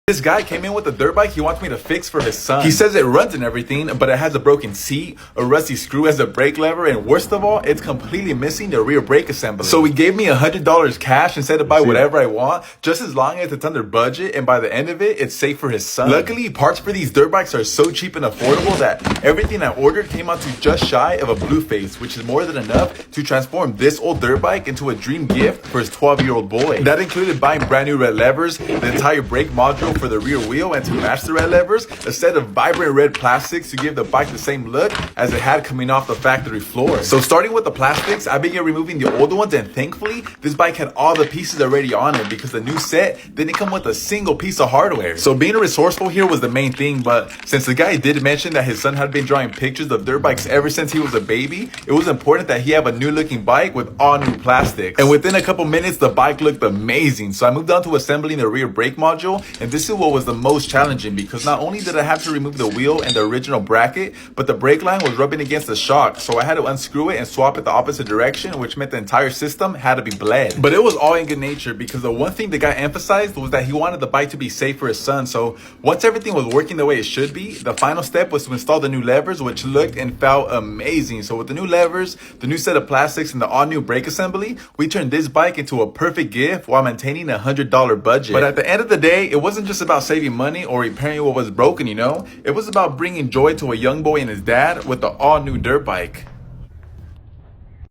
This guy came in with a dirt bike he wants me to fix for his son. He says it runs and everything, but it has a broken seat, a rusty screw as a brake lever, and worst of all, it's completely missing the rear brake assembly. So he gave me $100 cash and said to buy whatever I want, just as long as it's under budget, and by the end of it, it's safe for his son. Luckily, parts for these dirt bikes are so cheap and affordable that everything I ordered came out to just shy of a blue face, which is more than enough to transform this old dirt bike into a dream gift for his 12-year-old boy. That included buying brand new red levers, the entire brake module for the rear wheel and to match the red levers, a set of vibrant red plastics to give the bike the same look as it had coming off the factory floor. So starting with the plastics, I began removing the old ones, and thankfully this bike had all the pieces already on it because the new set didn't come with a single piece of hardware. So being resourceful here was the main thing, but since the guy did mention that his son had been drawing pictures of dirt bikes ever since he was a baby, it was important that he have a new looking bike with all new plastics. And within a couple minutes the bike looked amazing. So I moved on to assembling the rear brake module, and this is what was the most challenging because not only did I have to remove the wheel and the original bracket, but the brake line was rubbing against the shock, so I had to unscrew it and swap it the opposite direction, which meant the entire system had to be bled. But it was all in good nature because the one thing the guy emphasized was that he wanted the bike to be safe for his son. So once everything was working the way it should be, the final step was to install the new levers, which looked and felt amazing. So with the new levers, the new set of plastics, and the all new brake assembly, we turned this bike into a perfect gift while maintaining a $100 budget. But at the end of the day, it wasn't just about saving money or repairing what was broken, you know? It was about bringing joy to a young boy and his dad with the all-new dirt bike.